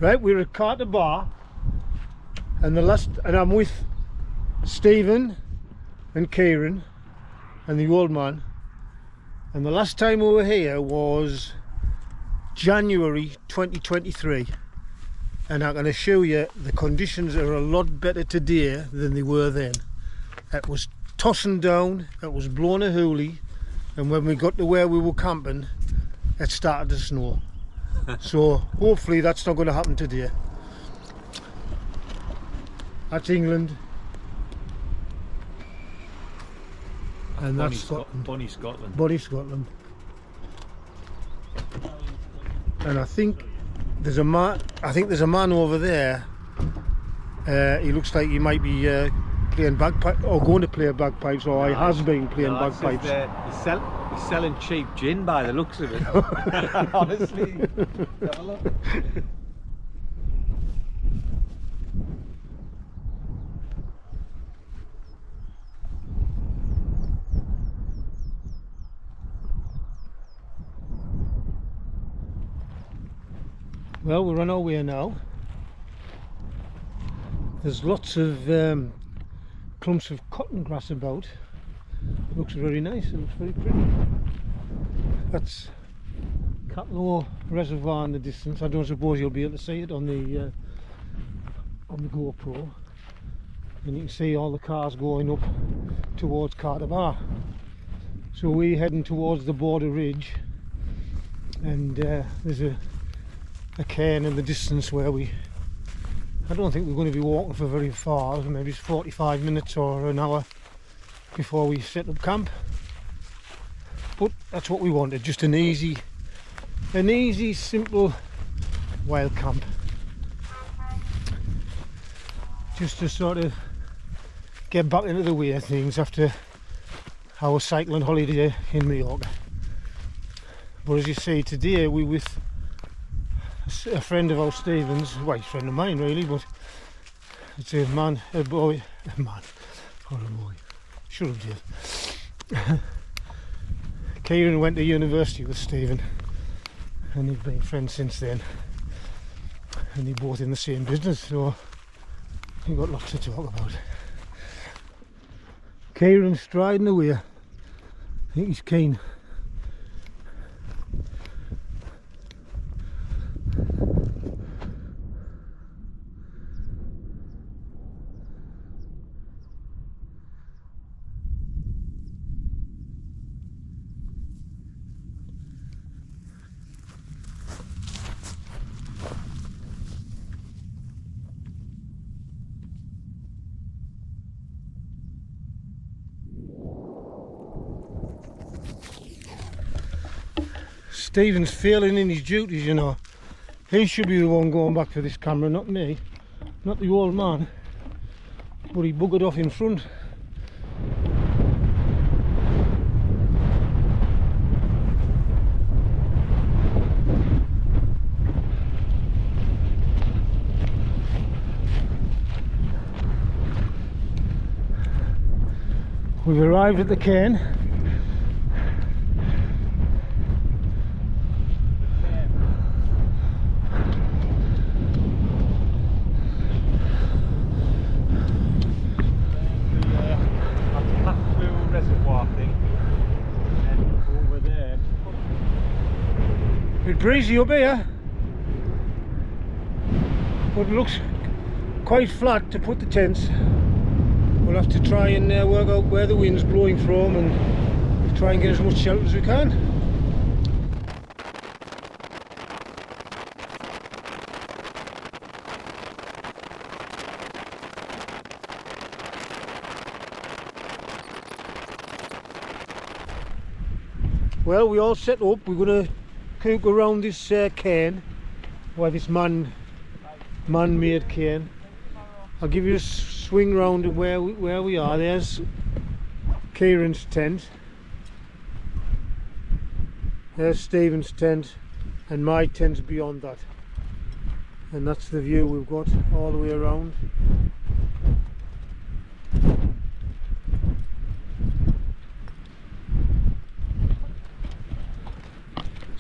Right, we're at Carter Bar, and I'm with Stephen and Ciaran and the old man. And the last time we were here was January 2023, and I can assure you the conditions are a lot better today than they were then. It was tossing down, it was blowing a hoolie, and when we got to where we were camping, it started to snow. So hopefully that's not going to happen today. That's England. And that's Scotland. Bonnie Scotland. Bonnie Scotland. And I think there's a man over there. He looks like he might be playing bagpipes, or going to play bagpipes, or he has been playing bagpipes. He's selling cheap gin by the looks of it. Honestly, have a look. Well, we're on our way now. There's lots of clumps of cotton grass about. It looks very nice, it looks very pretty. That's Catlow Reservoir in the distance. I don't suppose you'll be able to see it on the GoPro. And you can see all the cars going up towards Carter Bar. So we're heading towards the border ridge, and there's a cairn in the distance where I don't think we're going to be walking for very far, maybe it's 45 minutes or an hour before we set up camp. But that's what we wanted, just an easy, simple wild camp. Just to sort of get back into the way of things after our cycling holiday in Mallorca. But as you see, today we're with a friend of our Stephen's, well, he's a friend of mine really, but it's a boy, should have did. Ciaran went to university with Stephen, and they've been friends since then, and they're both in the same business, so we've got lots to talk about. Ciaran's striding away. I think he's keen. Stephen's failing in his duties, you know. He should be the one going back for this camera, not me, not the old man. But he buggered off in front. We've arrived at the cairn. Bit breezy up here, but it looks quite flat to put the tents. We'll have to try and work out where the wind's blowing from and try and get as much shelter as we can. Well, we all set up. We're going to cook around this cairn, or this man-made cairn. I'll give you a swing round of where we are. There's Ciaran's tent, there's Stephen's tent, and my tent's beyond that. And that's the view we've got all the way around.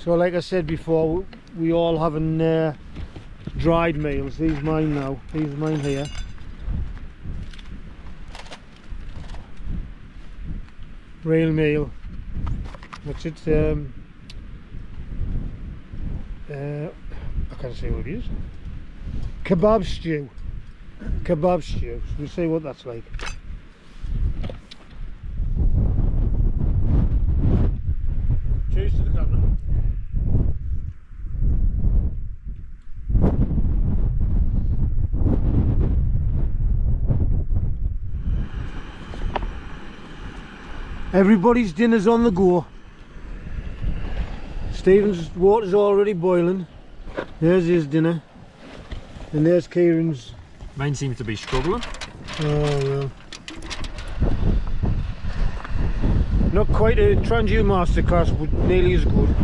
So like I said before, we all having dried meals. These are mine now. These are mine here. Real meal. What's it? I can't say what it is. Kebab stew. Kebab stew. So we'll see what that's like. Cheers to the camera. Everybody's dinner's on the go. Stephen's water's already boiling. There's his dinner. And there's Ciaran's. Mine seems to be struggling. Oh well. Not quite a Trangia masterclass, but nearly as good.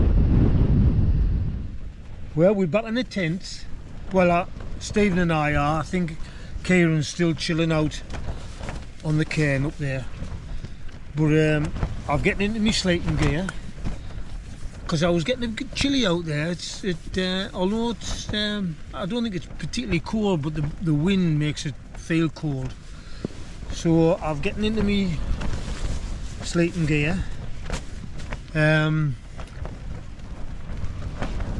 Well, we're back in the tent. Well, Stephen and I are. I think Ciaran's still chilling out on the cairn up there. But I'm getting into my sleeping gear because I was getting a bit chilly out there. Although it's, I don't think it's particularly cold, but the wind makes it feel cold. So I'm getting into my sleeping gear.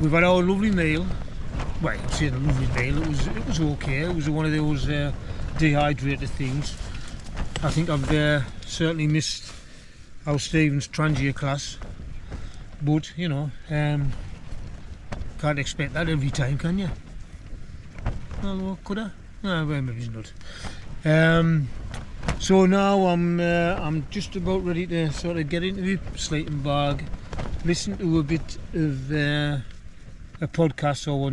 We've had our lovely meal. Well, I'm saying a lovely meal. It was okay. It was one of those dehydrated things. I think I've certainly missed our Stephen's Trangia class, but you know, can't expect that every time, can you? Well, could I? No, well, maybe not. So now I'm just about ready to sort of get into the sleeping bag, listen to a bit of a podcast or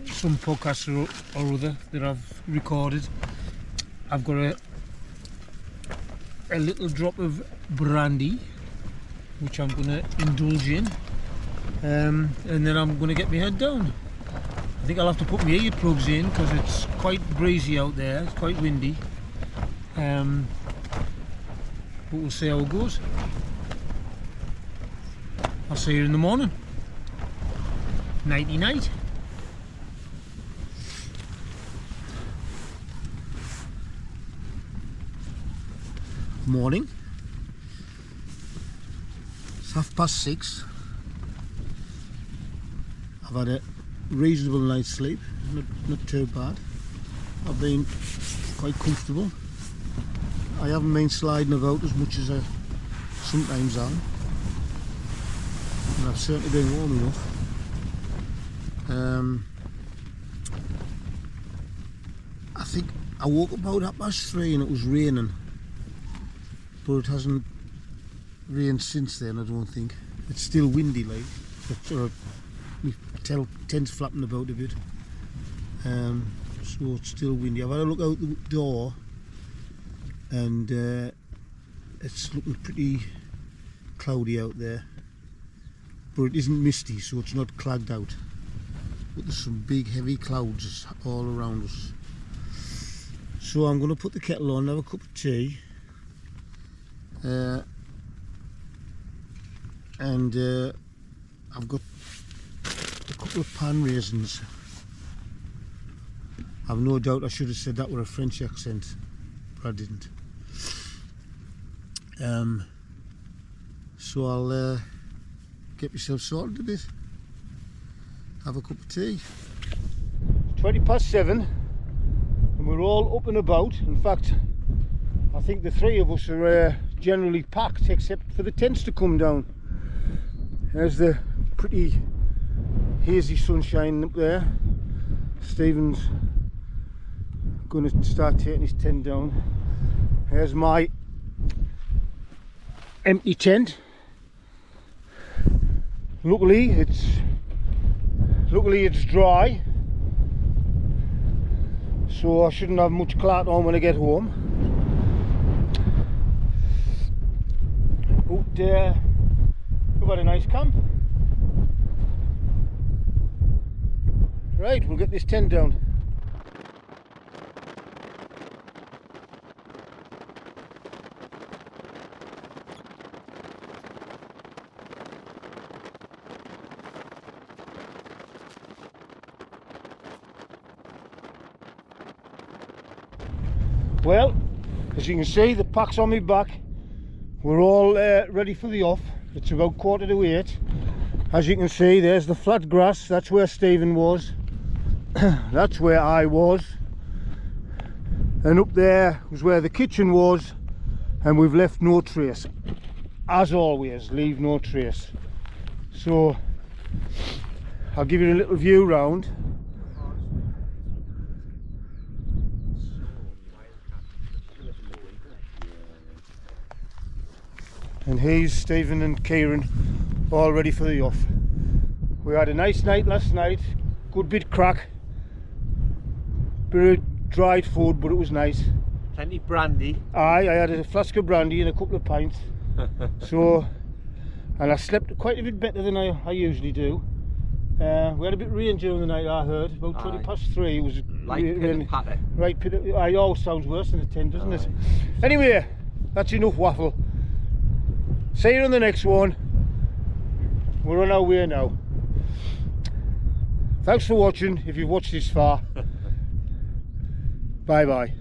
some podcast or other that I've recorded. I've got a little drop of brandy which I'm going to indulge in, and then I'm going to get my head down. I think I'll have to put my earplugs in because it's quite breezy out there, it's quite windy, but we'll see how it goes. I'll see you in the morning. Nighty night. Morning. It's 6:30. I've had a reasonable night's sleep, not too bad. I've been quite comfortable. I haven't been sliding about as much as I sometimes am, and I've certainly been warm enough. I think I woke up about 3:30 and it was raining. But it hasn't rained since then, I don't think. It's still windy, like. My tent's flapping about a bit. So it's still windy. I've had a look out the door and it's looking pretty cloudy out there. But it isn't misty, so it's not clagged out. But there's some big heavy clouds all around us. So I'm going to put the kettle on, have a cup of tea. And I've got a couple of pan raisins. I've no doubt I should have said that with a French accent, but I didn't. So I'll get myself sorted a bit, have a cup of tea. It's 7:20 and we're all up and about. In fact, I think the three of us are generally packed except for the tents to come down. There's the pretty hazy sunshine up there. Stephen's going to start taking his tent down. There's my empty tent. Luckily it's dry, so I shouldn't have much clat on when I get home. But we've had a nice camp. Right, we'll get this tent down. Well, as you can see, the pack's on my back. We're all ready for the off. It's about 7:45. As you can see, there's the flat grass. That's where Stephen was. That's where I was. And up there was where the kitchen was. And we've left no trace. As always, leave no trace. So I'll give you a little view round. And here's Stephen and Ciaran all ready for the off. We had a nice night last night, good bit crack, bit of dried food, but it was nice. Plenty brandy. Aye, I had a flask of brandy and a couple of pints. So, and I slept quite a bit better than I usually do. We had a bit of rain during the night, I heard, about 3:20. It was Light pitter patter. Right, it always sounds worse than a 10, doesn't it? Anyway, that's enough waffle. See you on the next one. We're on our way now. Thanks for watching, if you've watched this far. Bye bye.